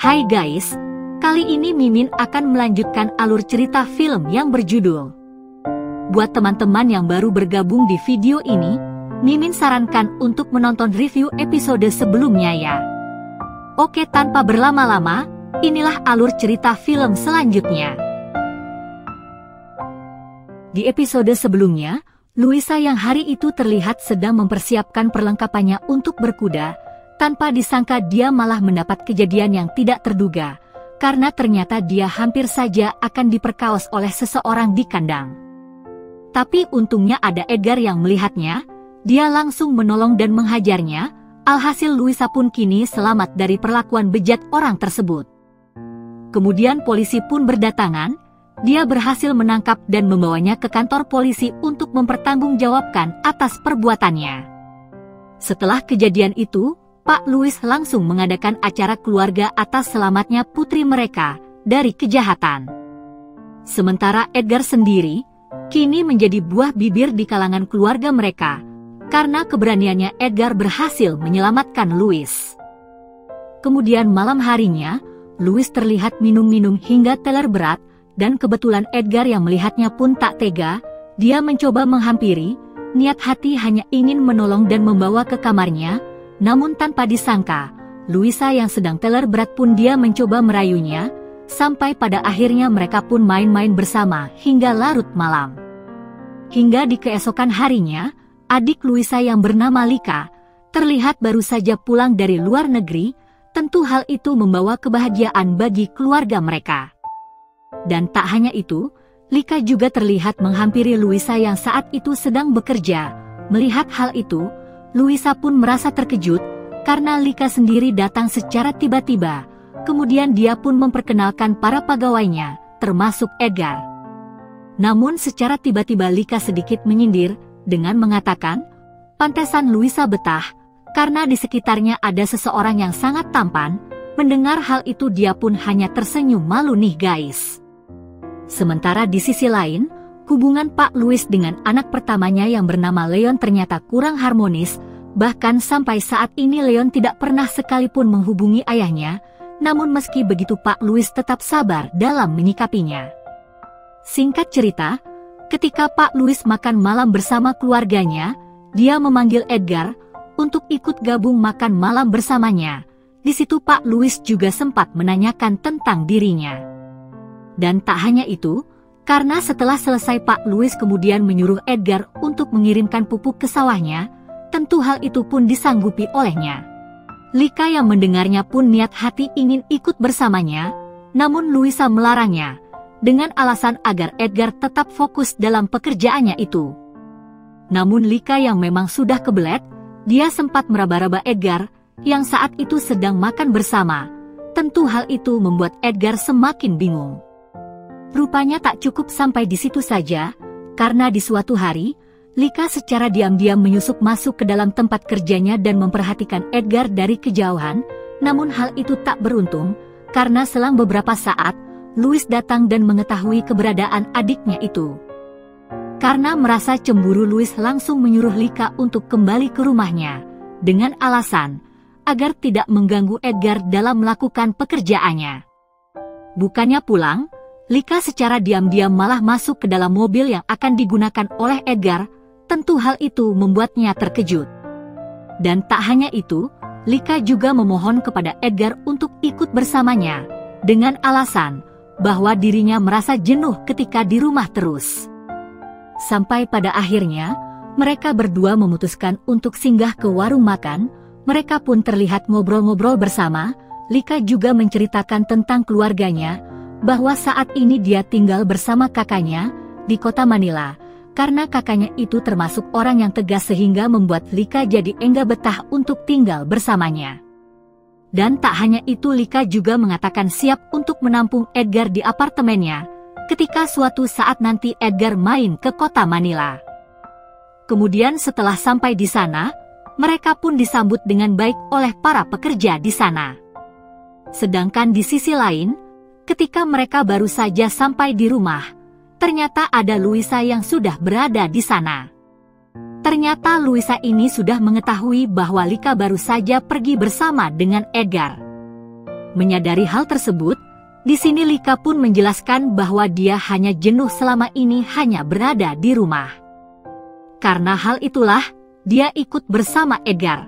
Hai guys, kali ini Mimin akan melanjutkan alur cerita film yang berjudul. Buat teman-teman yang baru bergabung di video ini, Mimin sarankan untuk menonton review episode sebelumnya ya. Oke, tanpa berlama-lama, inilah alur cerita film selanjutnya. Di episode sebelumnya, Luisa yang hari itu terlihat sedang mempersiapkan perlengkapannya untuk berkuda. Tanpa disangka dia malah mendapat kejadian yang tidak terduga, karena ternyata dia hampir saja akan diperkaos oleh seseorang di kandang. Tapi untungnya ada Edgar yang melihatnya, dia langsung menolong dan menghajarnya, alhasil Luisa pun kini selamat dari perlakuan bejat orang tersebut. Kemudian polisi pun berdatangan, dia berhasil menangkap dan membawanya ke kantor polisi untuk mempertanggungjawabkan atas perbuatannya. Setelah kejadian itu, Pak Louis langsung mengadakan acara keluarga atas selamatnya putri mereka dari kejahatan. Sementara Edgar sendiri, kini menjadi buah bibir di kalangan keluarga mereka, karena keberaniannya Edgar berhasil menyelamatkan Louis. Kemudian malam harinya, Louis terlihat minum-minum hingga teler berat, dan kebetulan Edgar yang melihatnya pun tak tega, dia mencoba menghampiri, niat hati hanya ingin menolong dan membawa ke kamarnya. Namun tanpa disangka, Luisa yang sedang teler berat pun dia mencoba merayunya, sampai pada akhirnya mereka pun main-main bersama hingga larut malam. Hingga di keesokan harinya, adik Luisa yang bernama Lika, terlihat baru saja pulang dari luar negeri, tentu hal itu membawa kebahagiaan bagi keluarga mereka. Dan tak hanya itu, Lika juga terlihat menghampiri Luisa yang saat itu sedang bekerja. Melihat hal itu, Luisa pun merasa terkejut, karena Lika sendiri datang secara tiba-tiba, kemudian dia pun memperkenalkan para pegawainya, termasuk Edgar. Namun secara tiba-tiba Lika sedikit menyindir, dengan mengatakan, pantesan Luisa betah, karena di sekitarnya ada seseorang yang sangat tampan. Mendengar hal itu dia pun hanya tersenyum malu nih guys. Sementara di sisi lain, hubungan Pak Louis dengan anak pertamanya yang bernama Leon ternyata kurang harmonis, bahkan sampai saat ini Leon tidak pernah sekalipun menghubungi ayahnya, namun meski begitu Pak Louis tetap sabar dalam menyikapinya. Singkat cerita, ketika Pak Louis makan malam bersama keluarganya, dia memanggil Edgar untuk ikut gabung makan malam bersamanya. Di situ Pak Louis juga sempat menanyakan tentang dirinya. Dan tak hanya itu, karena setelah selesai Pak Louis kemudian menyuruh Edgar untuk mengirimkan pupuk ke sawahnya, tentu hal itu pun disanggupi olehnya. Lika yang mendengarnya pun niat hati ingin ikut bersamanya, namun Luisa melarangnya, dengan alasan agar Edgar tetap fokus dalam pekerjaannya itu. Namun Lika yang memang sudah kebelet, dia sempat meraba-raba Edgar, yang saat itu sedang makan bersama. Tentu hal itu membuat Edgar semakin bingung. Rupanya tak cukup sampai di situ saja, karena di suatu hari, Lika secara diam-diam menyusup masuk ke dalam tempat kerjanya dan memperhatikan Edgar dari kejauhan, namun hal itu tak beruntung, karena selang beberapa saat, Louis datang dan mengetahui keberadaan adiknya itu. Karena merasa cemburu, Louis langsung menyuruh Lika untuk kembali ke rumahnya, dengan alasan, agar tidak mengganggu Edgar dalam melakukan pekerjaannya. Bukannya pulang, Lika secara diam-diam malah masuk ke dalam mobil yang akan digunakan oleh Edgar. Tentu hal itu membuatnya terkejut. Dan tak hanya itu, Lika juga memohon kepada Edgar untuk ikut bersamanya, dengan alasan bahwa dirinya merasa jenuh ketika di rumah terus. Sampai pada akhirnya, mereka berdua memutuskan untuk singgah ke warung makan. Mereka pun terlihat ngobrol-ngobrol bersama. Lika juga menceritakan tentang keluarganya, bahwa saat ini dia tinggal bersama kakaknya di kota Manila, karena kakaknya itu termasuk orang yang tegas sehingga membuat Lika jadi enggak betah untuk tinggal bersamanya. Dan tak hanya itu, Lika juga mengatakan siap untuk menampung Edgar di apartemennya, ketika suatu saat nanti Edgar main ke kota Manila. Kemudian setelah sampai di sana, mereka pun disambut dengan baik oleh para pekerja di sana. Sedangkan di sisi lain, ketika mereka baru saja sampai di rumah, ternyata ada Luisa yang sudah berada di sana. Ternyata Luisa ini sudah mengetahui bahwa Lika baru saja pergi bersama dengan Edgar. Menyadari hal tersebut, di sini Lika pun menjelaskan bahwa dia hanya jenuh selama ini hanya berada di rumah. Karena hal itulah, dia ikut bersama Edgar.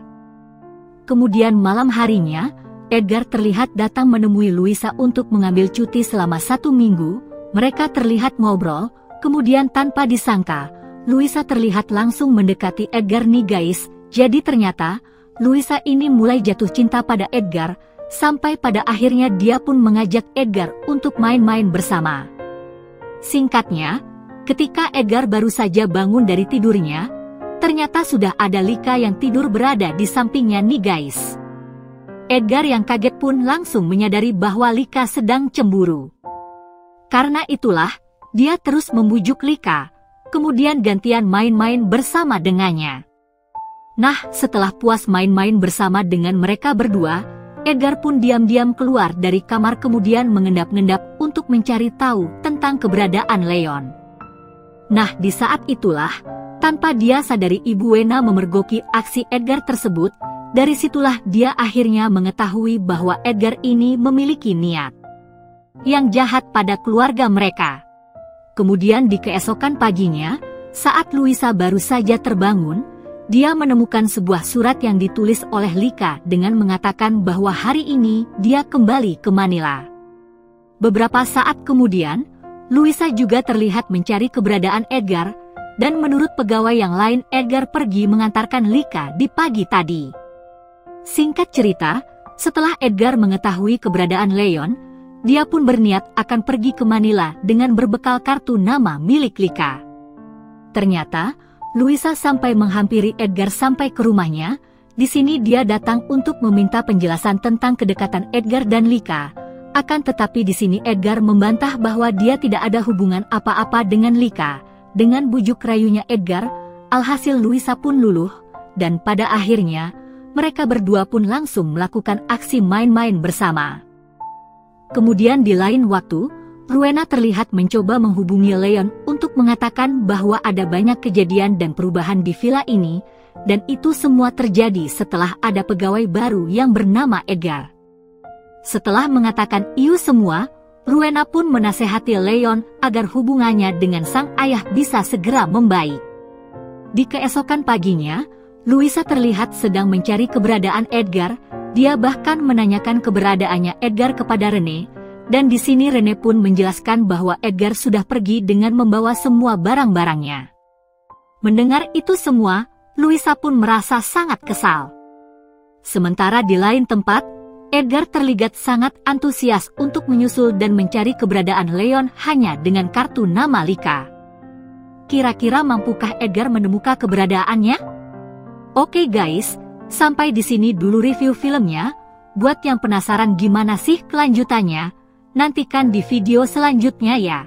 Kemudian malam harinya, Edgar terlihat datang menemui Louisa untuk mengambil cuti selama 1 minggu. Mereka terlihat ngobrol, kemudian tanpa disangka, Louisa terlihat langsung mendekati Edgar nih guys. Jadi ternyata, Louisa ini mulai jatuh cinta pada Edgar, sampai pada akhirnya dia pun mengajak Edgar untuk main-main bersama. Singkatnya, ketika Edgar baru saja bangun dari tidurnya, ternyata sudah ada Lika yang tidur berada di sampingnya nih guys. Edgar yang kaget pun langsung menyadari bahwa Lika sedang cemburu. Karena itulah, dia terus membujuk Lika, kemudian gantian main-main bersama dengannya. Nah, setelah puas main-main bersama dengan mereka berdua, Edgar pun diam-diam keluar dari kamar kemudian mengendap-endap untuk mencari tahu tentang keberadaan Leon. Nah, di saat itulah, tanpa dia sadari Ibu Wena memergoki aksi Edgar tersebut, dari situlah dia akhirnya mengetahui bahwa Edgar ini memiliki niat yang jahat pada keluarga mereka. Kemudian di keesokan paginya, saat Louisa baru saja terbangun, dia menemukan sebuah surat yang ditulis oleh Lika dengan mengatakan bahwa hari ini dia kembali ke Manila. Beberapa saat kemudian, Louisa juga terlihat mencari keberadaan Edgar, dan menurut pegawai yang lain Edgar pergi mengantarkan Lika di pagi tadi. Singkat cerita, setelah Edgar mengetahui keberadaan Leon, dia pun berniat akan pergi ke Manila dengan berbekal kartu nama milik Lika. Ternyata, Louisa sampai menghampiri Edgar sampai ke rumahnya. Di sini dia datang untuk meminta penjelasan tentang kedekatan Edgar dan Lika. Akan tetapi di sini Edgar membantah bahwa dia tidak ada hubungan apa-apa dengan Lika. Dengan bujuk rayunya Edgar, alhasil Louisa pun luluh, dan pada akhirnya, mereka berdua pun langsung melakukan aksi main-main bersama. Kemudian di lain waktu, Rowena terlihat mencoba menghubungi Leon untuk mengatakan bahwa ada banyak kejadian dan perubahan di villa ini, dan itu semua terjadi setelah ada pegawai baru yang bernama Edgar. Setelah mengatakan itu semua, Rowena pun menasehati Leon agar hubungannya dengan sang ayah bisa segera membaik. Di keesokan paginya, Louisa terlihat sedang mencari keberadaan Edgar. Dia bahkan menanyakan keberadaannya Edgar kepada Rene, dan di sini Rene pun menjelaskan bahwa Edgar sudah pergi dengan membawa semua barang-barangnya. Mendengar itu semua, Louisa pun merasa sangat kesal. Sementara di lain tempat, Edgar terlihat sangat antusias untuk menyusul dan mencari keberadaan Leon hanya dengan kartu nama Lika. Kira-kira mampukah Edgar menemukan keberadaannya? Oke guys, sampai di sini dulu review filmnya. Buat yang penasaran gimana sih kelanjutannya, nantikan di video selanjutnya ya.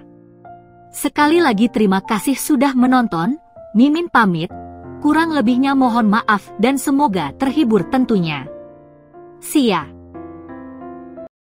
Sekali lagi terima kasih sudah menonton. Mimin pamit, kurang lebihnya mohon maaf dan semoga terhibur tentunya. See ya.